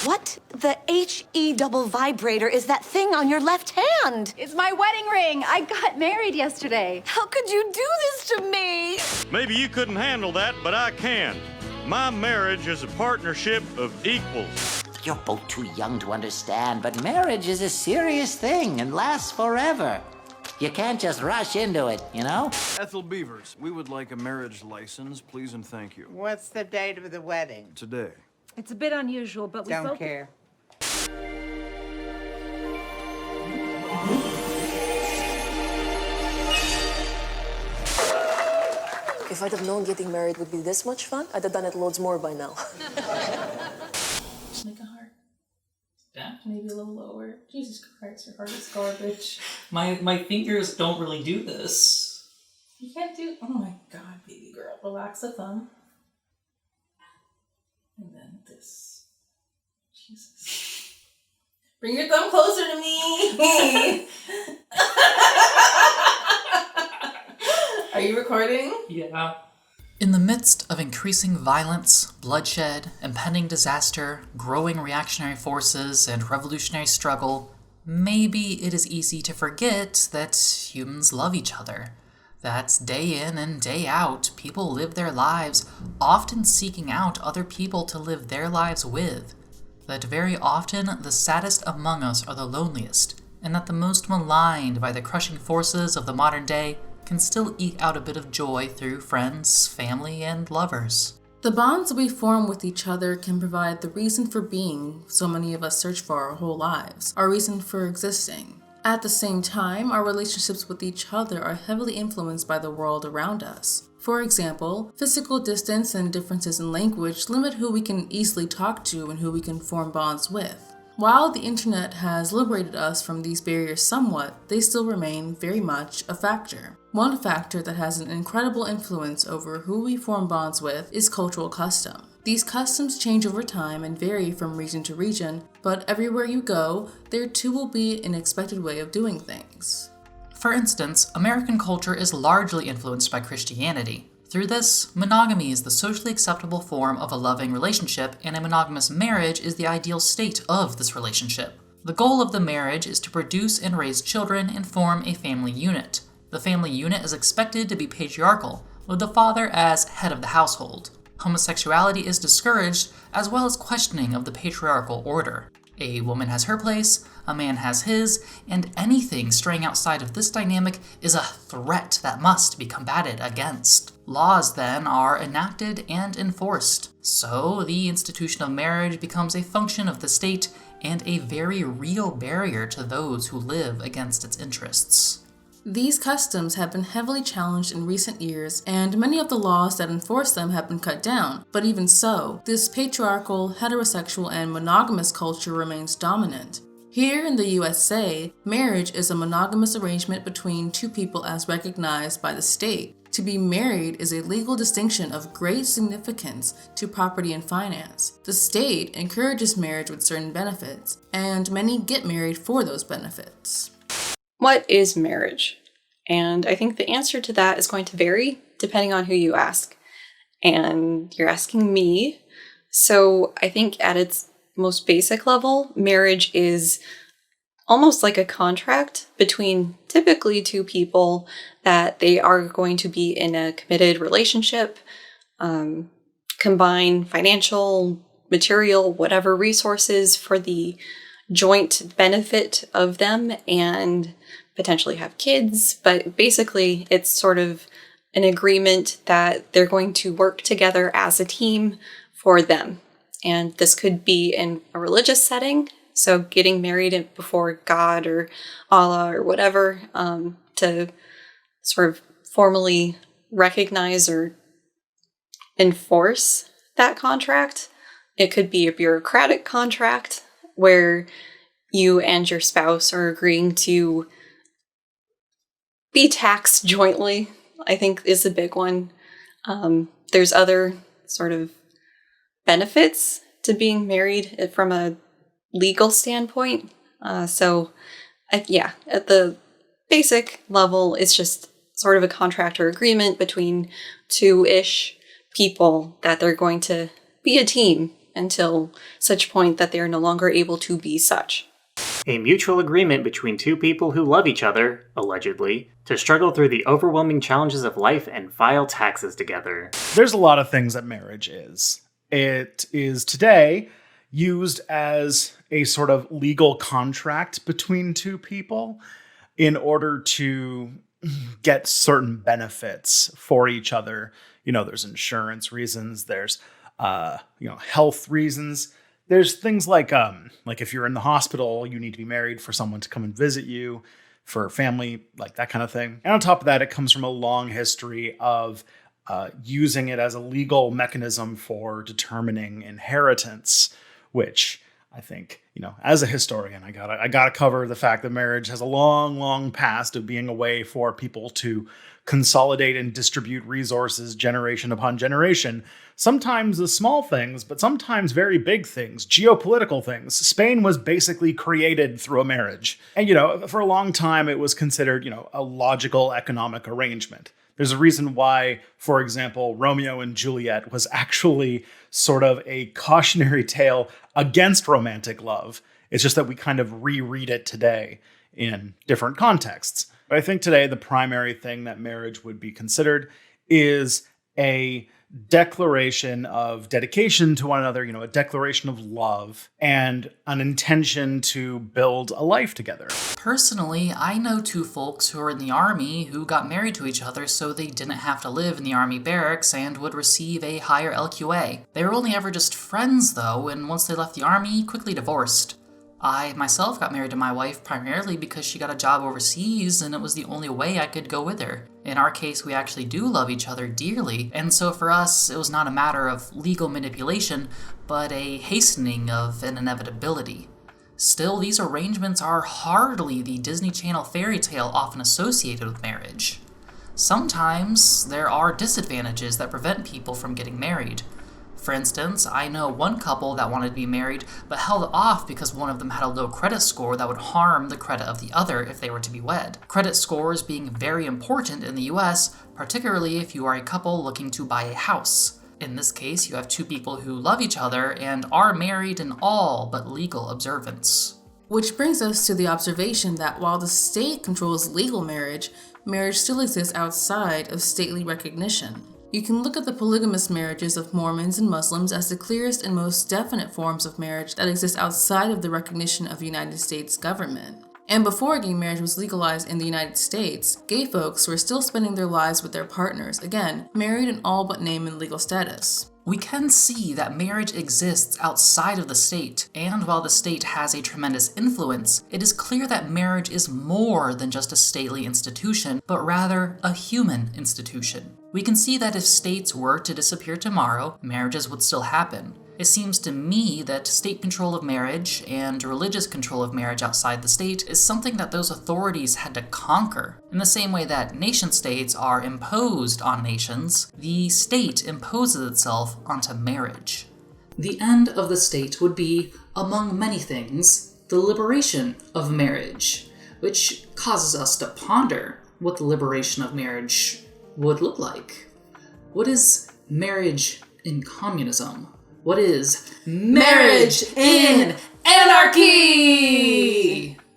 What the HE double vibrator is that thing on your left hand? It's my wedding ring. I got married yesterday. How could you do this to me? Maybe you couldn't handle that, but I can. My marriage is a partnership of equals. You're both too young to understand, but marriage is a serious thing and lasts forever. You can't just rush into it, you know? Ethel Beavers, we would like a marriage license, please and thank you. What's the date of the wedding? Today. It's a bit unusual, but we Don't care. If I'd have known getting married would be this much fun, I'd have done it loads more by now. Just make a heart. Yeah. Maybe a little lower. Jesus Christ, your heart is garbage. My fingers don't really do this. You can't do... Oh my god, baby girl. Relax the thumb. And then this. Jesus. Bring your thumb closer to me! Are you recording? Yeah. In the midst of increasing violence, bloodshed, impending disaster, growing reactionary forces, and revolutionary struggle, maybe it is easy to forget that humans love each other. That day in and day out, people live their lives, often seeking out other people to live their lives with. That very often the saddest among us are the loneliest, and that the most maligned by the crushing forces of the modern day can still eke out a bit of joy through friends, family, and lovers. The bonds we form with each other can provide the reason for being so many of us search for our whole lives, our reason for existing. At the same time, our relationships with each other are heavily influenced by the world around us. For example, physical distance and differences in language limit who we can easily talk to and who we can form bonds with. While the internet has liberated us from these barriers somewhat, they still remain very much a factor. One factor that has an incredible influence over who we form bonds with is cultural custom. These customs change over time and vary from region to region, but everywhere you go, there too will be an expected way of doing things. For instance, American culture is largely influenced by Christianity. Through this, monogamy is the socially acceptable form of a loving relationship, and a monogamous marriage is the ideal state of this relationship. The goal of the marriage is to produce and raise children and form a family unit. The family unit is expected to be patriarchal, with the father as head of the household. Homosexuality is discouraged, as well as questioning of the patriarchal order. A woman has her place, a man has his, and anything straying outside of this dynamic is a threat that must be combated against. Laws, then, are enacted and enforced. So, the institution of marriage becomes a function of the state and a very real barrier to those who live against its interests. These customs have been heavily challenged in recent years, and many of the laws that enforce them have been cut down. But even so, this patriarchal, heterosexual, and monogamous culture remains dominant. Here in the USA, marriage is a monogamous arrangement between two people as recognized by the state. To be married is a legal distinction of great significance to property and finance. The state encourages marriage with certain benefits, and many get married for those benefits. What is marriage? And I think the answer to that is going to vary depending on who you ask. And you're asking me. So I think at its most basic level, marriage is almost like a contract between typically two people that they are going to be in a committed relationship, combine financial, material, whatever resources for the joint benefit of them, and potentially have kids. But basically, it's sort of an agreement that they're going to work together as a team for them. And this could be in a religious setting, so getting married before God or Allah or whatever, to sort of formally recognize or enforce that contract. It could be a bureaucratic contract where you and your spouse are agreeing to be taxed jointly, I think is a big one. There's other sort of benefits to being married from a legal standpoint. At the basic level, it's just sort of a contract or agreement between two-ish people that they're going to be a team until such point that they are no longer able to be such. A mutual agreement between two people who love each other, allegedly, to struggle through the overwhelming challenges of life and file taxes together. There's a lot of things that marriage is. It is today used as a sort of legal contract between two people in order to get certain benefits for each other. You know, there's insurance reasons, there's health reasons. There's things like if you're in the hospital, you need to be married for someone to come and visit you, for family, like that kind of thing. And on top of that, it comes from a long history of using it as a legal mechanism for determining inheritance, which I think, as a historian, I gotta cover the fact that marriage has a long, long past of being a way for people to consolidate and distribute resources generation upon generation. Sometimes the small things, but sometimes very big things, geopolitical things. Spain was basically created through a marriage. And, for a long time, it was considered, a logical economic arrangement. There's a reason why, for example, Romeo and Juliet was actually sort of a cautionary tale against romantic love. It's just that we kind of reread it today in different contexts. But I think today the primary thing that marriage would be considered is a declaration of dedication to one another, a declaration of love and an intention to build a life together. Personally, I know two folks who are in the army who got married to each other so they didn't have to live in the army barracks and would receive a higher LQA. They were only ever just friends though, and once they left the army, quickly divorced. I myself got married to my wife primarily because she got a job overseas and it was the only way I could go with her. In our case, we actually do love each other dearly, and so for us, it was not a matter of legal manipulation, but a hastening of an inevitability. Still, these arrangements are hardly the Disney Channel fairy tale often associated with marriage. Sometimes there are disadvantages that prevent people from getting married. For instance, I know one couple that wanted to be married but held off because one of them had a low credit score that would harm the credit of the other if they were to be wed. Credit scores being very important in the US, particularly if you are a couple looking to buy a house. In this case, you have two people who love each other and are married in all but legal observance. Which brings us to the observation that while the state controls legal marriage, marriage still exists outside of stately recognition. You can look at the polygamous marriages of Mormons and Muslims as the clearest and most definite forms of marriage that exist outside of the recognition of the United States government. And before gay marriage was legalized in the United States, gay folks were still spending their lives with their partners, again, married in all but name and legal status. We can see that marriage exists outside of the state, and while the state has a tremendous influence, it is clear that marriage is more than just a stately institution, but rather a human institution. We can see that if states were to disappear tomorrow, marriages would still happen. It seems to me that state control of marriage and religious control of marriage outside the state is something that those authorities had to conquer. In the same way that nation-states are imposed on nations, the state imposes itself onto marriage. The end of the state would be, among many things, the liberation of marriage, which causes us to ponder what the liberation of marriage would look like. What is marriage in communism? What is marriage in anarchy?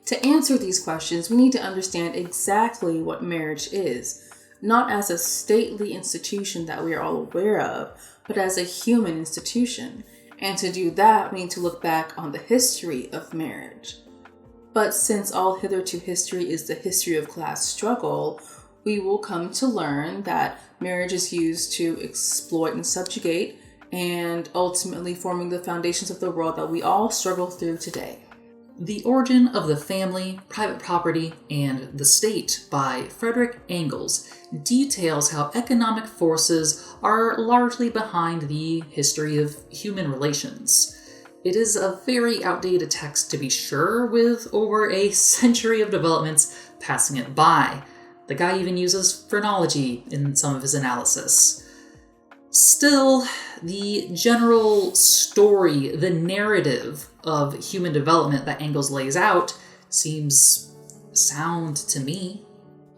To answer these questions, we need to understand exactly what marriage is, not as a stately institution that we are all aware of, but as a human institution. And to do that, we need to look back on the history of marriage. But since all hitherto history is the history of class struggle, we will come to learn that marriage is used to exploit and subjugate, and ultimately forming the foundations of the world that we all struggle through today. The Origin of the Family, Private Property, and the State by Frederich Engels details how economic forces are largely behind the history of human relations. It is a very outdated text to be sure, with over a century of developments passing it by. The guy even uses phrenology in some of his analysis. Still, the general story, the narrative of human development that Engels lays out seems sound to me.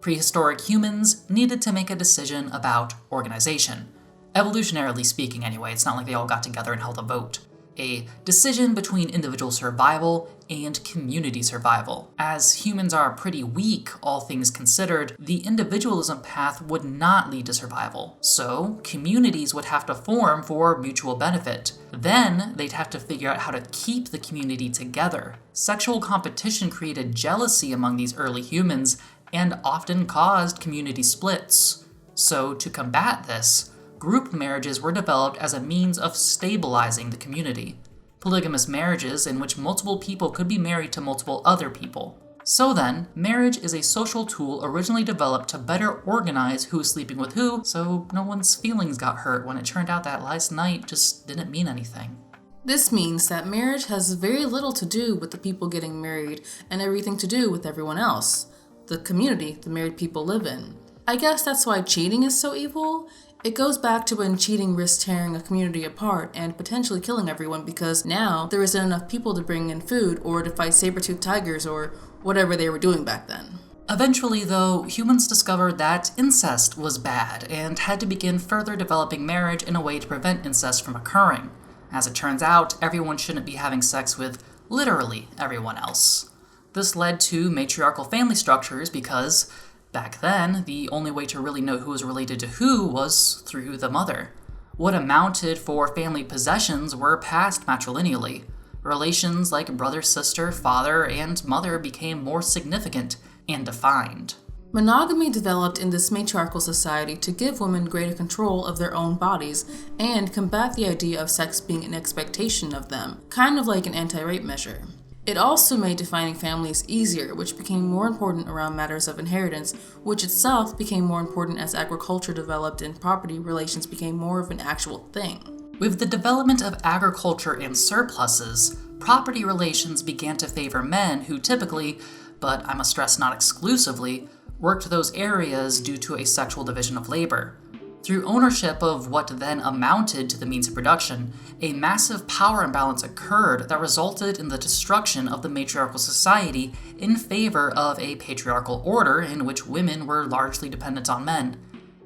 Prehistoric humans needed to make a decision about organization. Evolutionarily speaking anyway, it's not like they all got together and held a vote. a decision between individual survival and community survival. As humans are pretty weak, all things considered, the individualism path would not lead to survival. So, communities would have to form for mutual benefit. Then, they'd have to figure out how to keep the community together. Sexual competition created jealousy among these early humans and often caused community splits. So, to combat this, group marriages were developed as a means of stabilizing the community. Polygamous marriages in which multiple people could be married to multiple other people. So then, marriage is a social tool originally developed to better organize who's sleeping with who, so no one's feelings got hurt when it turned out that last night just didn't mean anything. This means that marriage has very little to do with the people getting married and everything to do with everyone else, the community the married people live in. I guess that's why cheating is so evil. It goes back to when cheating risks tearing a community apart and potentially killing everyone because now there isn't enough people to bring in food or to fight saber-toothed tigers or whatever they were doing back then. Eventually, though, humans discovered that incest was bad and had to begin further developing marriage in a way to prevent incest from occurring. As it turns out, everyone shouldn't be having sex with literally everyone else. This led to matriarchal family structures because back then, the only way to really know who was related to who was through the mother. What amounted for family possessions were passed matrilineally. Relations like brother, sister, father, and mother became more significant and defined. Monogamy developed in this matriarchal society to give women greater control of their own bodies and combat the idea of sex being an expectation of them, kind of like an anti-rape measure. It also made defining families easier, which became more important around matters of inheritance, which itself became more important as agriculture developed and property relations became more of an actual thing. With the development of agriculture and surpluses, property relations began to favor men who typically, but I must stress not exclusively, worked those areas due to a sexual division of labor. Through ownership of what then amounted to the means of production, a massive power imbalance occurred that resulted in the destruction of the matriarchal society in favor of a patriarchal order in which women were largely dependent on men.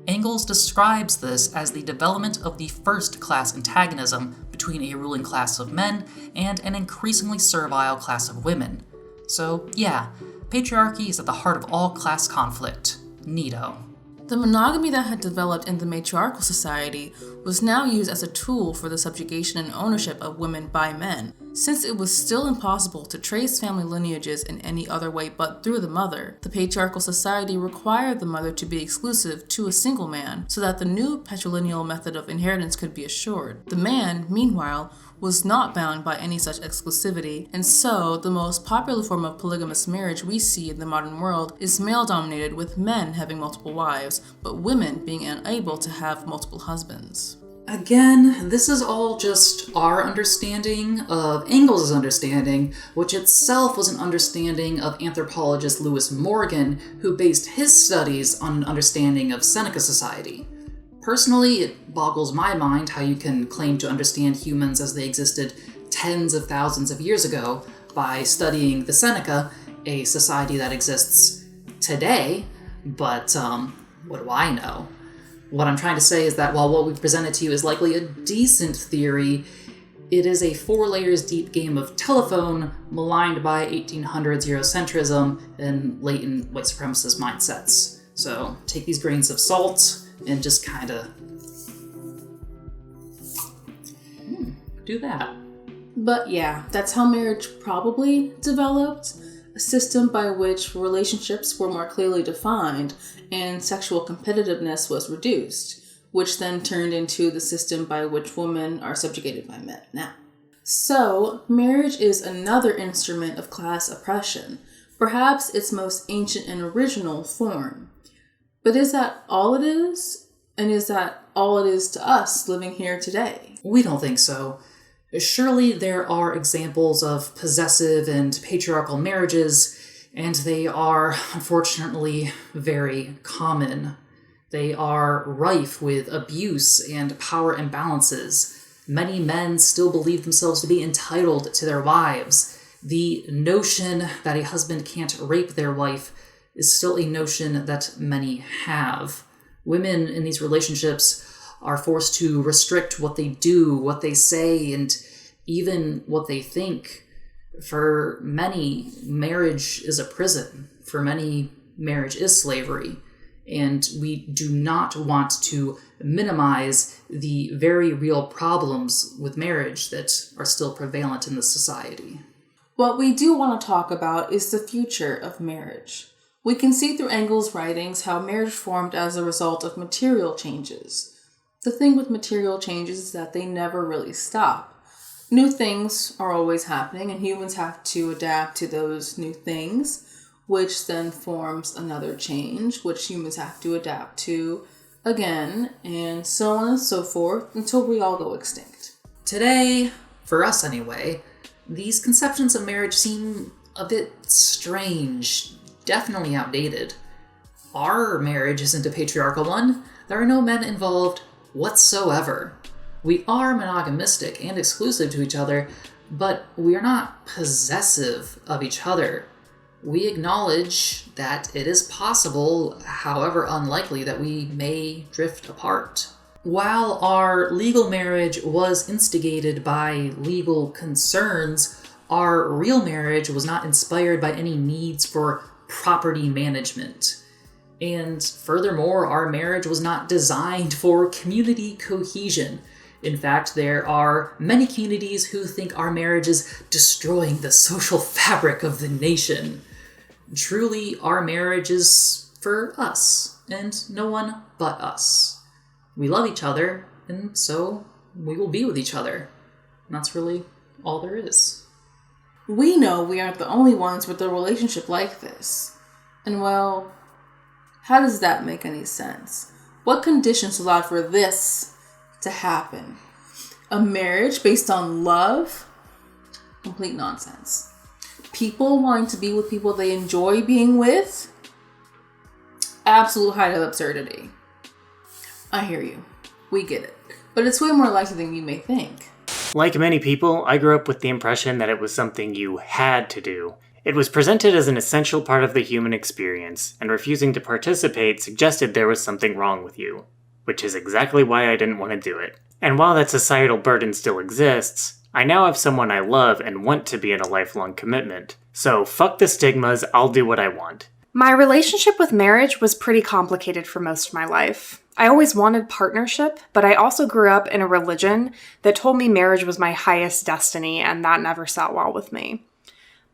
Engels describes this as the development of the first-class antagonism between a ruling class of men and an increasingly servile class of women. So yeah, patriarchy is at the heart of all class conflict. Neato. The monogamy that had developed in the matriarchal society was now used as a tool for the subjugation and ownership of women by men. Since it was still impossible to trace family lineages in any other way but through the mother, the patriarchal society required the mother to be exclusive to a single man so that the new patrilineal method of inheritance could be assured. The man, meanwhile, was not bound by any such exclusivity, and so the most popular form of polygamous marriage we see in the modern world is male-dominated, with men having multiple wives, but women being unable to have multiple husbands. Again, this is all just our understanding of Engels' understanding, which itself was an understanding of anthropologist Lewis Morgan, who based his studies on an understanding of Seneca society. Personally, it boggles my mind how you can claim to understand humans as they existed tens of thousands of years ago by studying the Seneca, a society that exists today, but what do I know? What I'm trying to say is that while what we've presented to you is likely a decent theory, it is a 4 layers deep game of telephone maligned by 1800s Eurocentrism and latent white supremacist mindsets. So take these grains of salt and just kind of do that. But yeah, that's how marriage probably developed, a system by which relationships were more clearly defined and sexual competitiveness was reduced, which then turned into the system by which women are subjugated by men now. So, marriage is another instrument of class oppression, perhaps its most ancient and original form. But is that all it is? And is that all it is to us living here today? We don't think so. Surely there are examples of possessive and patriarchal marriages, and they are, unfortunately, very common. They are rife with abuse and power imbalances. Many men still believe themselves to be entitled to their wives. The notion that a husband can't rape their wife is still a notion that many have. Women in these relationships are forced to restrict what they do, what they say, and even what they think. For many, marriage is a prison. For many, marriage is slavery. And we do not want to minimize the very real problems with marriage that are still prevalent in the society. What we do want to talk about is the future of marriage. We can see through Engels' writings how marriage formed as a result of material changes. The thing with material changes is that they never really stop. New things are always happening, and humans have to adapt to those new things, which then forms another change, which humans have to adapt to again, and so on and so forth until we all go extinct. Today, for us anyway, these conceptions of marriage seem a bit strange, definitely outdated. Our marriage isn't a patriarchal one. There are no men involved whatsoever. We are monogamistic and exclusive to each other, but we are not possessive of each other. We acknowledge that it is possible, however unlikely, that we may drift apart. While our legal marriage was instigated by legal concerns, our real marriage was not inspired by any needs for property management. And furthermore, our marriage was not designed for community cohesion. In fact, there are many communities who think our marriage is destroying the social fabric of the nation. Truly, our marriage is for us, and no one but us. We love each other, and so we will be with each other. And that's really all there is. We know we aren't the only ones with a relationship like this. And well, how does that make any sense? What conditions allowed for this to happen? A marriage based on love? Complete nonsense. People wanting to be with people they enjoy being with? Absolute height of absurdity. I hear you. We get it. But it's way more likely than you may think. Like many people, I grew up with the impression that it was something you had to do. It was presented as an essential part of the human experience, and refusing to participate suggested there was something wrong with you, which is exactly why I didn't want to do it. And while that societal burden still exists, I now have someone I love and want to be in a lifelong commitment. So fuck the stigmas, I'll do what I want. My relationship with marriage was pretty complicated for most of my life. I always wanted partnership, but I also grew up in a religion that told me marriage was my highest destiny, and that never sat well with me.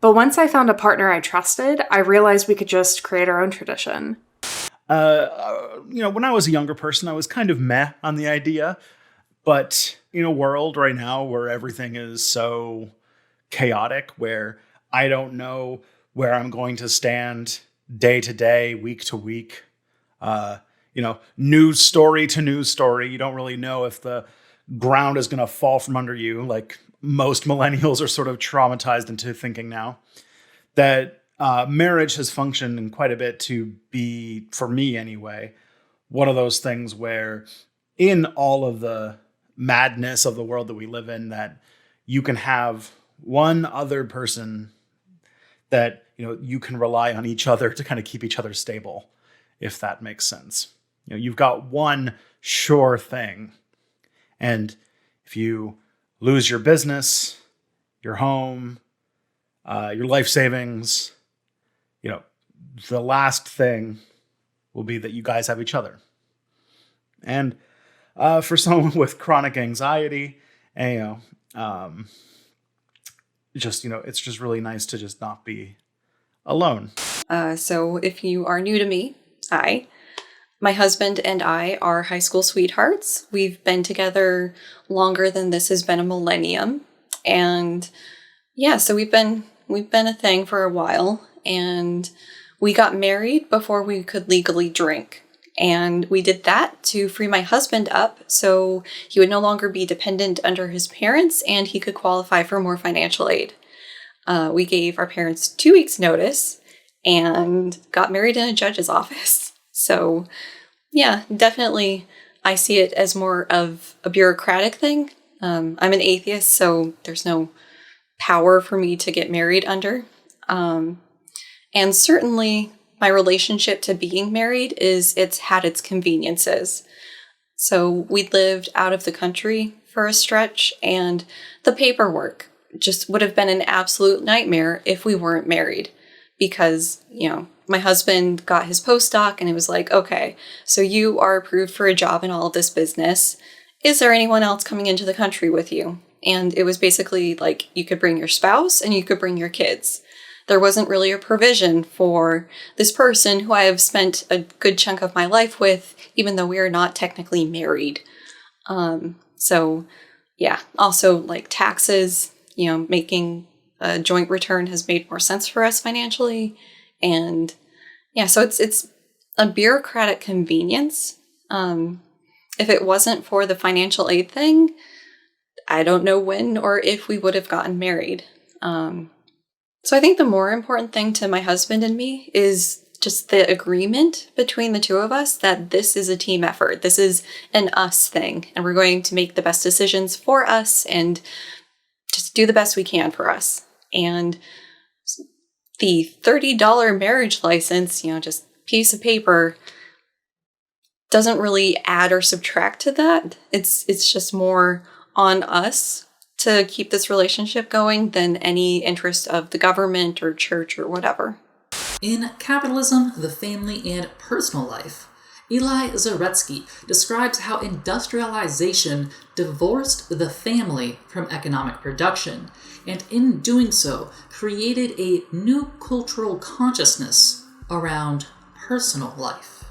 But once I found a partner I trusted, I realized we could just create our own tradition. When I was a younger person, I was kind of meh on the idea. But in a world right now where everything is so chaotic, where I don't know where I'm going to stand day to day, week to week, news story to news story, you don't really know if the ground is going to fall from under you, like most millennials are sort of traumatized into thinking now, that marriage has functioned in quite a bit to be, for me anyway, one of those things where in all of the madness of the world that we live in, that you can have one other person that, you can rely on each other to kind of keep each other stable, if that makes sense. You've got one sure thing. And if you lose your business, your home, your life savings, the last thing will be that you guys have each other. And for someone with chronic anxiety, and, it's just really nice to just not be alone. So if you are new to me, my husband and I are high school sweethearts. We've been together longer than this has been a millennium. And yeah, so we've been a thing for a while, and we got married before we could legally drink. And we did that to free my husband up so he would no longer be dependent under his parents and he could qualify for more financial aid. We gave our parents 2 weeks notice and got married in a judge's office. So yeah, definitely I see it as more of a bureaucratic thing. I'm an atheist, so there's no power for me to get married under. And certainly my relationship to being married it's had its conveniences. So we lived out of the country for a stretch, and the paperwork just would have been an absolute nightmare if we weren't married. Because, my husband got his postdoc and it was like, okay, so you are approved for a job in all of this business. Is there anyone else coming into the country with you? And it was basically like you could bring your spouse and you could bring your kids. There wasn't really a provision for this person who I have spent a good chunk of my life with, even though we are not technically married. So yeah, also like taxes, making a joint return has made more sense for us financially. And yeah, so it's a bureaucratic convenience. If it wasn't for the financial aid thing, I don't know when or if we would have gotten married. So I think the more important thing to my husband and me is just the agreement between the two of us that this is a team effort. This is an us thing, and we're going to make the best decisions for us and just do the best we can for us. And the $30 marriage license, just piece of paper, doesn't really add or subtract to that. It's just more on us to keep this relationship going than any interest of the government or church or whatever. In Capitalism, the Family and Personal Life, Eli Zaretsky describes how industrialization divorced the family from economic production, and in doing so, created a new cultural consciousness around personal life.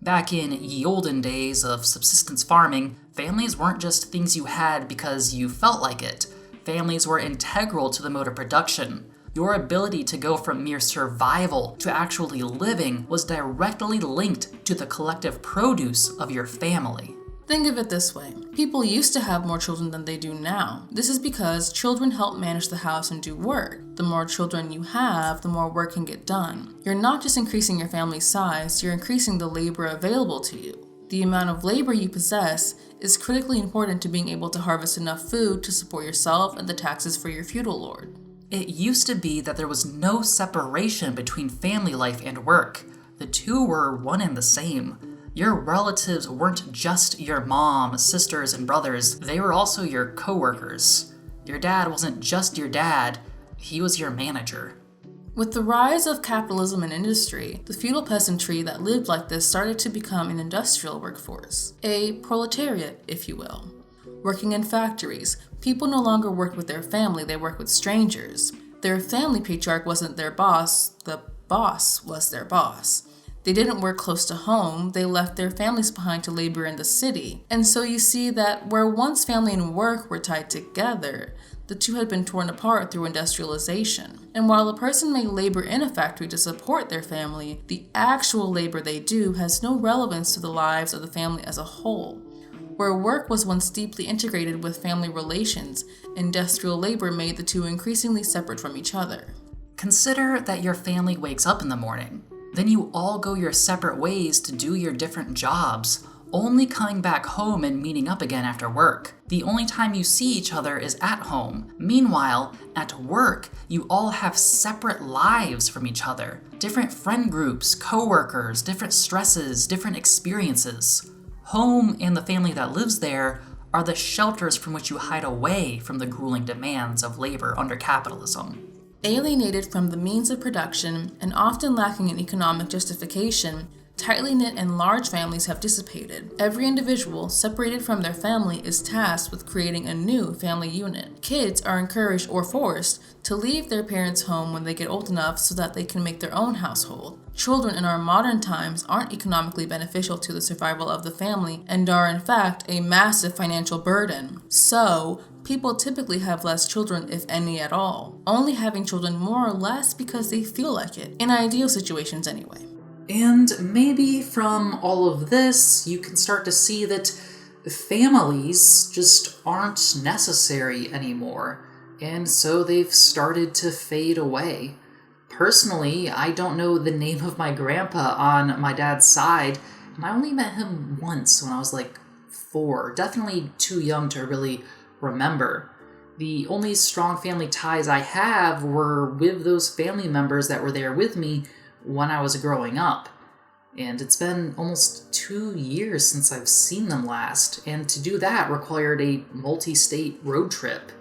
Back in ye olden days of subsistence farming, families weren't just things you had because you felt like it. Families were integral to the mode of production. Your ability to go from mere survival to actually living was directly linked to the collective produce of your family. Think of it this way. People used to have more children than they do now. This is because children help manage the house and do work. The more children you have, the more work can get done. You're not just increasing your family's size, you're increasing the labor available to you. The amount of labor you possess is critically important to being able to harvest enough food to support yourself and the taxes for your feudal lord. It used to be that there was no separation between family life and work. The two were one and the same. Your relatives weren't just your mom, sisters, and brothers, they were also your co-workers. Your dad wasn't just your dad, he was your manager. With the rise of capitalism and industry, the feudal peasantry that lived like this started to become an industrial workforce, a proletariat, if you will. Working in factories, people no longer worked with their family, they worked with strangers. Their family patriarch wasn't their boss, the boss was their boss. They didn't work close to home, they left their families behind to labor in the city. And so you see that where once family and work were tied together, the two had been torn apart through industrialization. And while a person may labor in a factory to support their family, the actual labor they do has no relevance to the lives of the family as a whole. Where work was once deeply integrated with family relations, industrial labor made the two increasingly separate from each other. Consider that your family wakes up in the morning. Then you all go your separate ways to do your different jobs, only coming back home and meeting up again after work. The only time you see each other is at home. Meanwhile, at work, you all have separate lives from each other. Different friend groups, co-workers, different stresses, different experiences. Home and the family that lives there are the shelters from which you hide away from the grueling demands of labor under capitalism. Alienated from the means of production and often lacking in economic justification, tightly knit and large families have dissipated. Every individual, separated from their family, is tasked with creating a new family unit. Kids are encouraged or forced to leave their parents' home when they get old enough so that they can make their own household. Children in our modern times aren't economically beneficial to the survival of the family and are in fact a massive financial burden. So, people typically have less children, if any at all, only having children more or less because they feel like it, in ideal situations anyway. And maybe from all of this, you can start to see that families just aren't necessary anymore, and so they've started to fade away. Personally, I don't know the name of my grandpa on my dad's side, and I only met him once when I was like 4, definitely too young to really remember. The only strong family ties I have were with those family members that were there with me when I was growing up. And it's been almost 2 years since I've seen them last, and to do that required a multi-state road trip.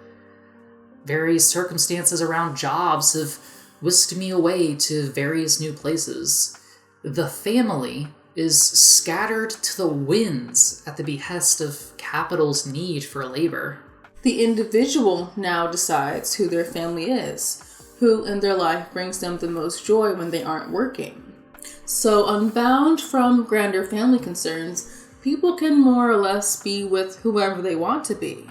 Various circumstances around jobs have whisked me away to various new places. The family is scattered to the winds at the behest of capital's need for labor. The individual now decides who their family is, who in their life brings them the most joy when they aren't working. So, unbound from grander family concerns, people can more or less be with whoever they want to be.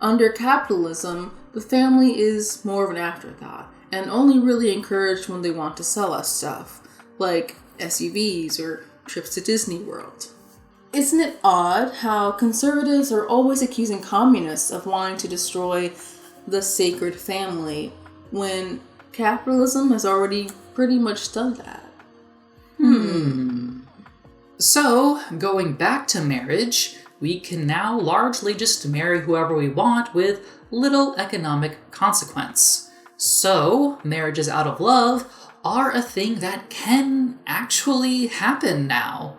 Under capitalism, the family is more of an afterthought, and only really encouraged when they want to sell us stuff, like SUVs or trips to Disney World. Isn't it odd how conservatives are always accusing communists of wanting to destroy the sacred family when capitalism has already pretty much done that? So, going back to marriage, we can now largely just marry whoever we want with little economic consequence. So, marriages out of love are a thing that can actually happen now.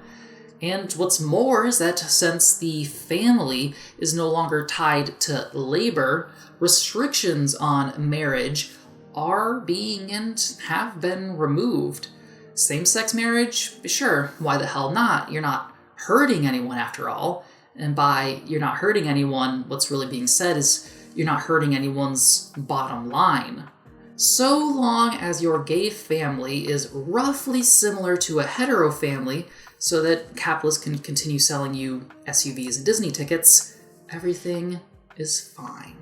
And what's more is that since the family is no longer tied to labor, restrictions on marriage are being and have been removed. Same-sex marriage? Sure, why the hell not? You're not hurting anyone after all. And by you're not hurting anyone, what's really being said is you're not hurting anyone's bottom line. So long as your gay family is roughly similar to a hetero family, so that capitalists can continue selling you SUVs and Disney tickets, everything is fine.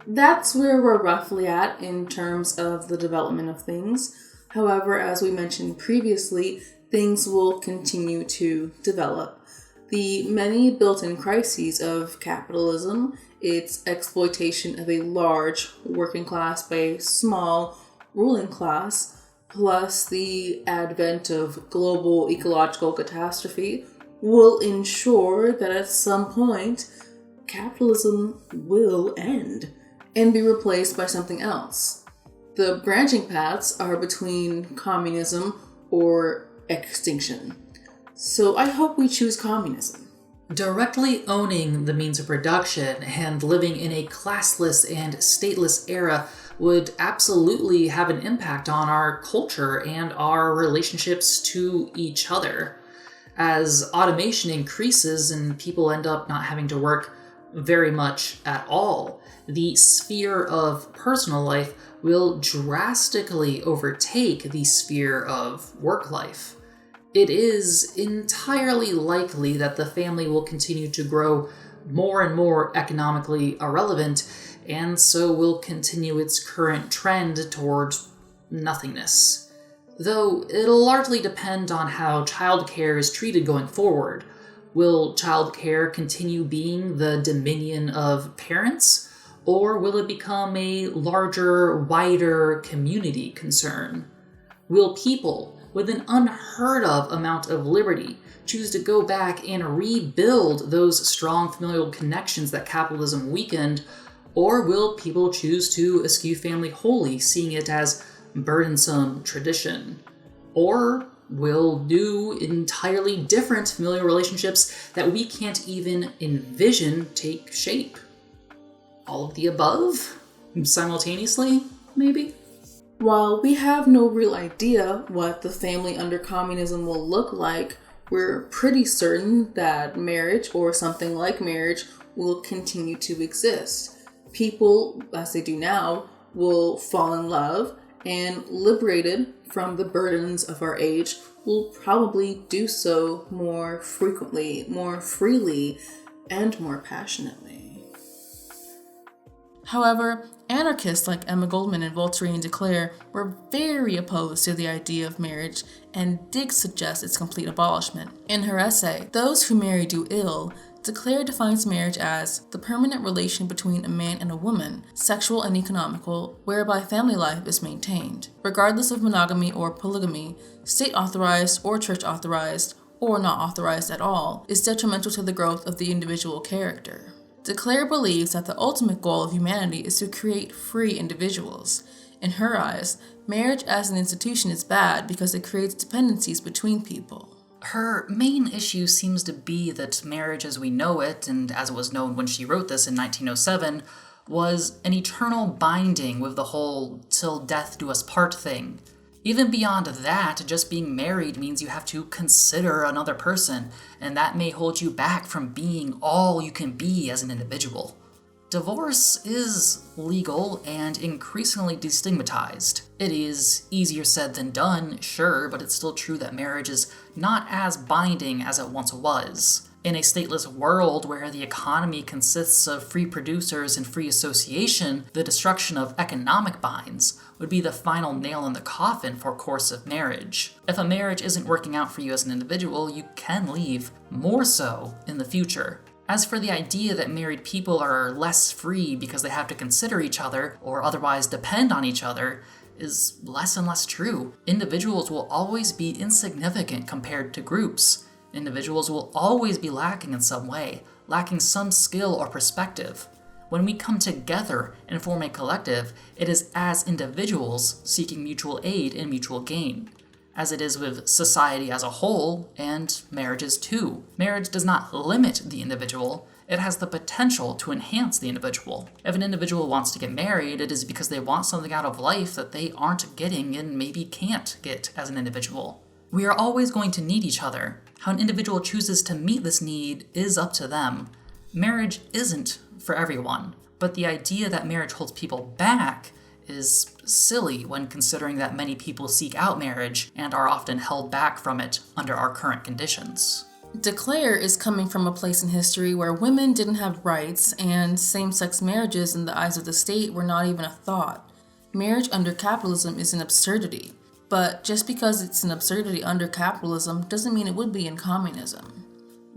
That's where we're roughly at in terms of the development of things. However, as we mentioned previously, things will continue to develop. The many built-in crises of capitalism, its exploitation of a large working class by a small ruling class, plus the advent of global ecological catastrophe, will ensure that at some point, capitalism will end and be replaced by something else. The branching paths are between communism or extinction. So I hope we choose communism. Directly owning the means of production and living in a classless and stateless era would absolutely have an impact on our culture and our relationships to each other. As automation increases and people end up not having to work very much at all, the sphere of personal life will drastically overtake the sphere of work life. It is entirely likely that the family will continue to grow more and more economically irrelevant, and so will continue its current trend towards nothingness. Though it'll largely depend on how childcare is treated going forward. Will childcare continue being the dominion of parents, or will it become a larger, wider community concern? Will people with an unheard of amount of liberty choose to go back and rebuild those strong familial connections that capitalism weakened, or will people choose to eschew family wholly, seeing it as burdensome tradition? Or will new, entirely different familial relationships that we can't even envision take shape? All of the above? Simultaneously, maybe? While we have no real idea what the family under communism will look like, we're pretty certain that marriage, or something like marriage, will continue to exist. People, as they do now, will fall in love, and liberated from the burdens of our age, will probably do so more frequently, more freely, and more passionately. However, anarchists like Emma Goldman and Voltairine de Cleyre were very opposed to the idea of marriage and did suggest its complete abolishment. In her essay, Those Who Marry Do Ill, de Cleyre defines marriage as the permanent relation between a man and a woman, sexual and economical, whereby family life is maintained. Regardless of monogamy or polygamy, state-authorized or church-authorized, or not authorized at all, is detrimental to the growth of the individual character. De Cleyre believes that the ultimate goal of humanity is to create free individuals. In her eyes, Marriage as an institution is bad because it creates dependencies between people. Her main issue seems to be that marriage as we know it, and as it was known when she wrote this in 1907, was an eternal binding with the whole till death do us part thing. Even beyond that, just being married means you have to consider another person, and that may hold you back from being all you can be as an individual. Divorce is legal and increasingly destigmatized. It is easier said than done, sure, but it's still true that marriage is not as binding as it once was. In a stateless world where the economy consists of free producers and free association, the destruction of economic binds would be the final nail in the coffin for coercive marriage. If a marriage isn't working out for you as an individual, you can leave, more so in the future. As for the idea that married people are less free because they have to consider each other or otherwise depend on each other, is less and less true. Individuals will always be insignificant compared to groups. Individuals will always be lacking in some way, lacking some skill or perspective. When we come together and form a collective, it is as individuals seeking mutual aid and mutual gain, as it is with society as a whole, and marriages too. Marriage does not limit the individual, it has the potential to enhance the individual. If an individual wants to get married, it is because they want something out of life that they aren't getting and maybe can't get as an individual. We are always going to need each other. How an individual chooses to meet this need is up to them. Marriage isn't for everyone, but the idea that marriage holds people back is silly when considering that many people seek out marriage and are often held back from it under our current conditions. De Cleyre is coming from a place in history where women didn't have rights and same-sex marriages in the eyes of the state were not even a thought. Marriage under capitalism is an absurdity, but just because it's an absurdity under capitalism doesn't mean it would be in communism.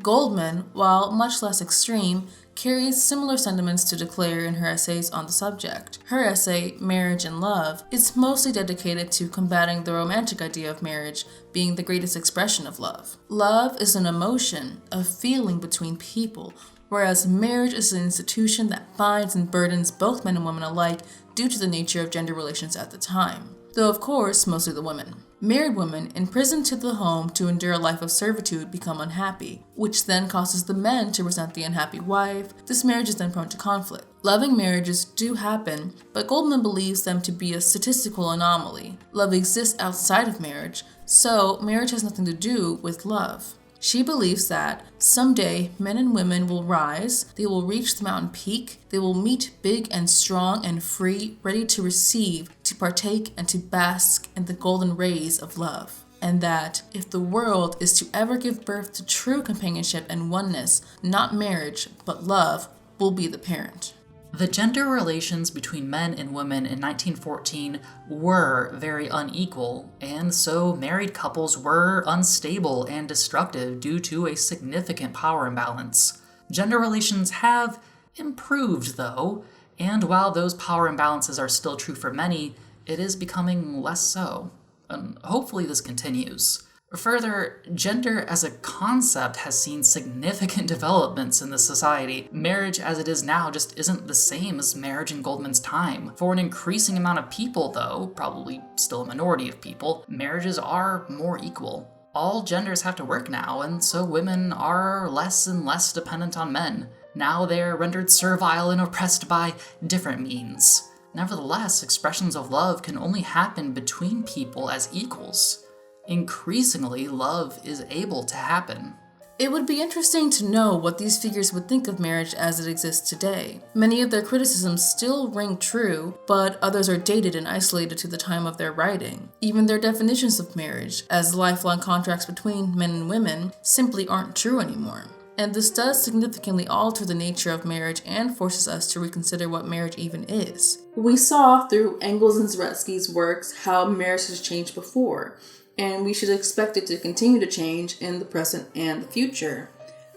Goldman, while much less extreme, carries similar sentiments to De Cleyre in her essays on the subject. Her essay, Marriage and Love, is mostly dedicated to combating the romantic idea of marriage being the greatest expression of love. Love is an emotion, a feeling between people, whereas marriage is an institution that binds and burdens both men and women alike due to the nature of gender relations at the time. Though of course, mostly the women. Married women, imprisoned to the home to endure a life of servitude, become unhappy, which then causes the men to resent the unhappy wife. This marriage is then prone to conflict. Loving marriages do happen, but Goldman believes them to be a statistical anomaly. Love exists outside of marriage, so marriage has nothing to do with love. She believes that someday men and women will rise, they will reach the mountain peak, they will meet big and strong and free, ready to receive, to partake, and to bask in the golden rays of love. And that if the world is to ever give birth to true companionship and oneness, not marriage, but love, will be the parent. The gender relations between men and women in 1914 were very unequal, and so married couples were unstable and destructive due to a significant power imbalance. Gender relations have improved, though, and while those power imbalances are still true for many, it is becoming less so. And hopefully this continues. Further, gender as a concept has seen significant developments in the society. Marriage as it is now just isn't the same as marriage in Goldman's time. For an increasing amount of people, though, probably still a minority of people, marriages are more equal. All genders have to work now, and so women are less and less dependent on men. Now they're rendered servile and oppressed by different means. Nevertheless, expressions of love can only happen between people as equals. Increasingly, love is able to happen. It would be interesting to know what these figures would think of marriage as it exists today. Many of their criticisms still ring true, but others are dated and isolated to the time of their writing. Even their definitions of marriage, as lifelong contracts between men and women, simply aren't true anymore. And this does significantly alter the nature of marriage and forces us to reconsider what marriage even is. We saw through Engels and Zaretsky's works how marriage has changed before, and we should expect it to continue to change in the present and the future.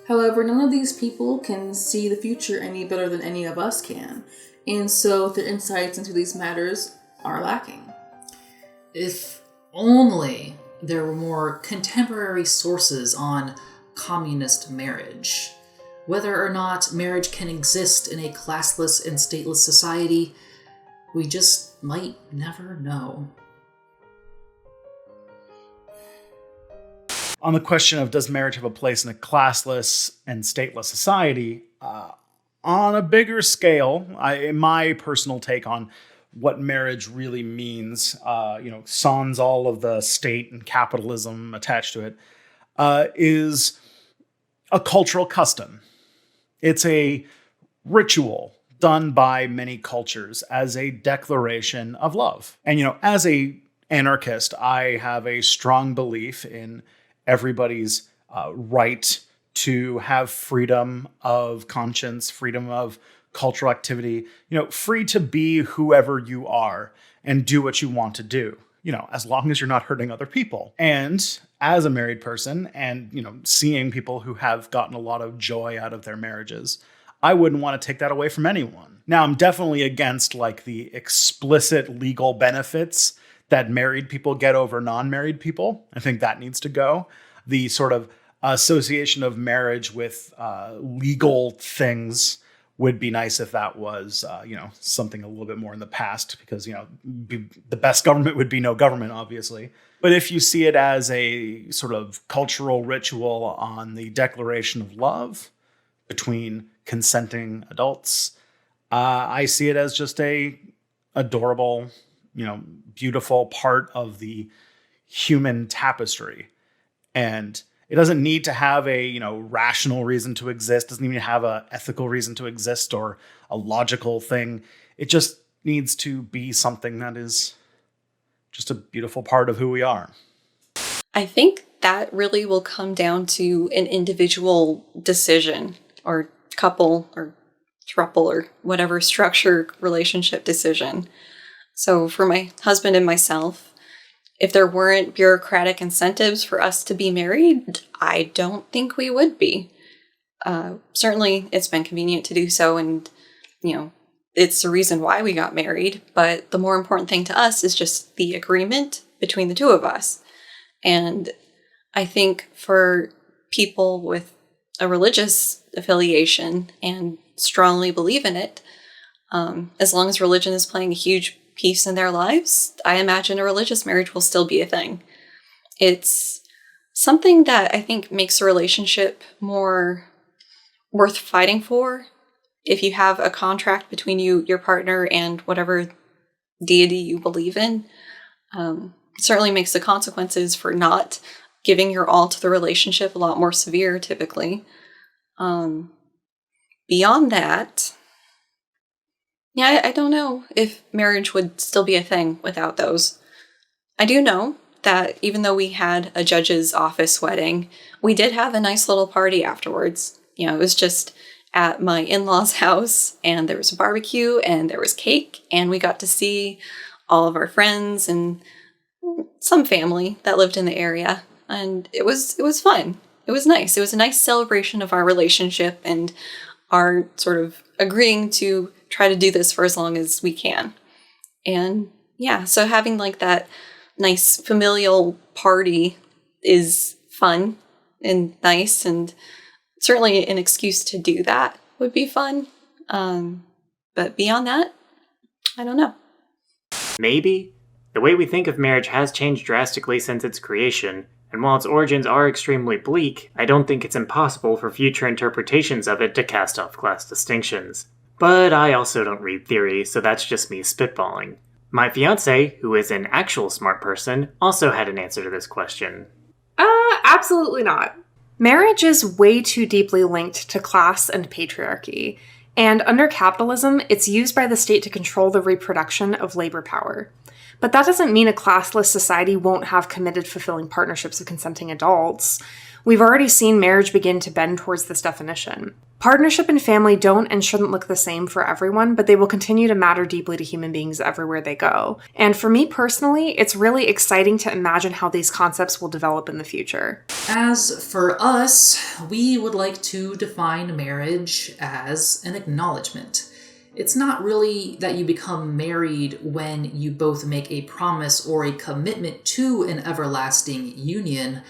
However, none of these people can see the future any better than any of us can, and so their insights into these matters are lacking. If only there were more contemporary sources on communist marriage. Whether or not marriage can exist in a classless and stateless society, we just might never know. on the question of does marriage have a place in a classless and stateless society, on a bigger scale, my personal take on what marriage really means, sans all of the state and capitalism attached to it, is a cultural custom. It's a ritual done by many cultures as a declaration of love. And, as a anarchist, I have a strong belief in everybody's right to have freedom of conscience, freedom of cultural activity, free to be whoever you are and do what you want to do, as long as you're not hurting other people. And as a married person and, seeing people who have gotten a lot of joy out of their marriages, I wouldn't want to take that away from anyone. Now, I'm definitely against the explicit legal benefits that married people get over non-married people. I think that needs to go. The sort of association of marriage with legal things would be nice if that was, something a little bit more in the past, because, the best government would be no government, obviously. But if you see it as a sort of cultural ritual on the declaration of love between consenting adults, I see it as just a adorable, beautiful part of the human tapestry. And it doesn't need to have a, rational reason to exist. It doesn't even have an ethical reason to exist or a logical thing. It just needs to be something that is just a beautiful part of who we are. I think that really will come down to an individual decision or couple or throuple or whatever structure relationship decision. So for my husband and myself, if there weren't bureaucratic incentives for us to be married, I don't think we would be. Certainly, it's been convenient to do so, and, it's the reason why we got married. But the more important thing to us is just the agreement between the two of us. And I think for people with a religious affiliation and strongly believe in it, as long as religion is playing a huge piece in their lives, I imagine a religious marriage will still be a thing. It's something that I think makes a relationship more worth fighting for. If you have a contract between you, your partner, and whatever deity you believe in, it certainly makes the consequences for not giving your all to the relationship a lot more severe, typically. Beyond that, I don't know if marriage would still be a thing without those. I do know that even though we had a judge's office wedding, we did have a nice little party afterwards. It was just at my in-laws' house, and there was a barbecue, and there was cake, and we got to see all of our friends and some family that lived in the area, and it was fun. It was nice. It was a nice celebration of our relationship and our sort of agreeing to try to do this for as long as we can. And so having that nice familial party is fun and nice, and certainly an excuse to do that would be fun. But beyond that, I don't know. Maybe. The way we think of marriage has changed drastically since its creation, and while its origins are extremely bleak, I don't think it's impossible for future interpretations of it to cast off class distinctions. But I also don't read theory, so that's just me spitballing. My fiancé, who is an actual smart person, also had an answer to this question. Absolutely not. Marriage is way too deeply linked to class and patriarchy, and under capitalism, it's used by the state to control the reproduction of labor power. But that doesn't mean a classless society won't have committed, fulfilling partnerships of consenting adults. We've already seen marriage begin to bend towards this definition. Partnership and family don't and shouldn't look the same for everyone, but they will continue to matter deeply to human beings everywhere they go. And for me personally, it's really exciting to imagine how these concepts will develop in the future. As for us, we would like to define marriage as an acknowledgement. It's not really that you become married when you both make a promise or a commitment to an everlasting union.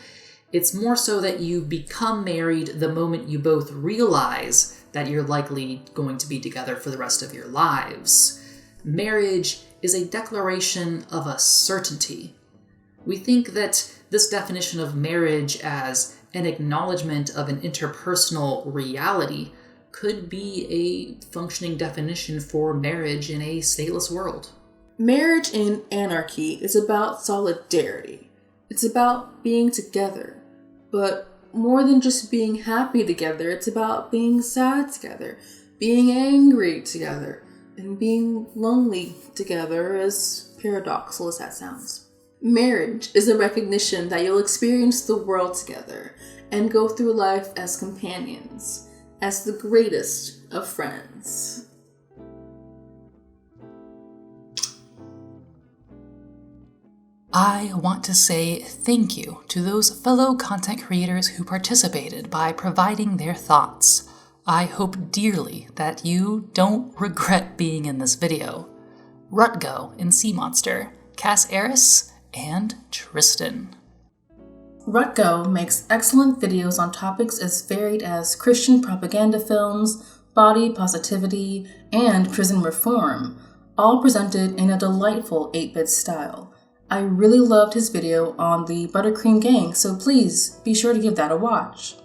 It's more so that you become married the moment you both realize that you're likely going to be together for the rest of your lives. Marriage is a declaration of a certainty. We think that this definition of marriage as an acknowledgement of an interpersonal reality could be a functioning definition for marriage in a stateless world. Marriage in Anarchy is about solidarity. It's about being together. But more than just being happy together, it's about being sad together, being angry together, and being lonely together, as paradoxical as that sounds. Marriage is a recognition that you'll experience the world together and go through life as companions, as the greatest of friends. I want to say thank you to those fellow content creators who participated by providing their thoughts. I hope dearly that you don't regret being in this video. Rutgo and Sea Monster, Eris, and Tristan. Rutgo makes excellent videos on topics as varied as Christian propaganda films, body positivity, and prison reform, all presented in a delightful 8-bit style. I really loved his video on the Buttercream Gang, so please be sure to give that a watch.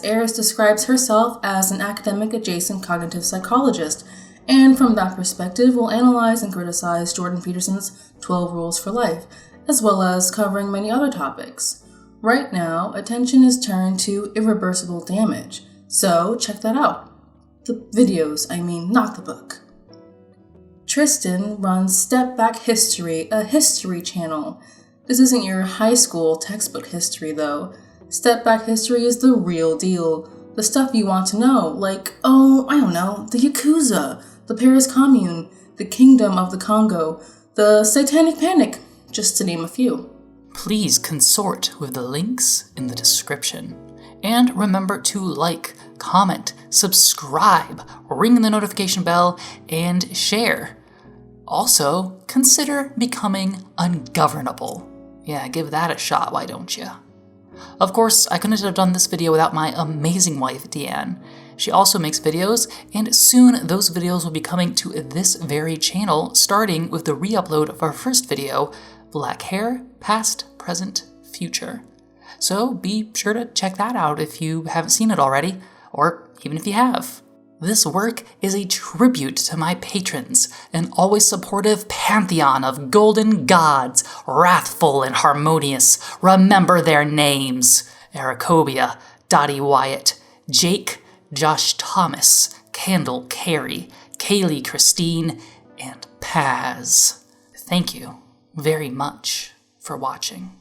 Eris describes herself as an academic-adjacent cognitive psychologist, and from that perspective will analyze and criticize Jordan Peterson's 12 Rules for Life, as well as covering many other topics. Right now, attention is turned to irreversible damage, so check that out. The videos, not the book. Tristan runs Step Back History, a history channel. This isn't your high school textbook history, though. Step Back History is the real deal. The stuff you want to know, like, the Yakuza, the Paris Commune, the Kingdom of the Congo, the Satanic Panic, just to name a few. Please consort with the links in the description. And remember to like, comment, subscribe, ring the notification bell, and share. Also, consider becoming ungovernable. Yeah, give that a shot, why don't you? Of course, I couldn't have done this video without my amazing wife, Deanne. She also makes videos, and soon those videos will be coming to this very channel, starting with the re-upload of our first video, Black Hair, Past, Present, Future. So be sure to check that out if you haven't seen it already, or even if you have. This work is a tribute to my patrons, an always supportive pantheon of golden gods, wrathful and harmonious. Remember their names: Aracobia, Dottie Wyatt, Jake, Josh Thomas, Candle Carey, Kaylee Christine, and Paz. Thank you very much for watching.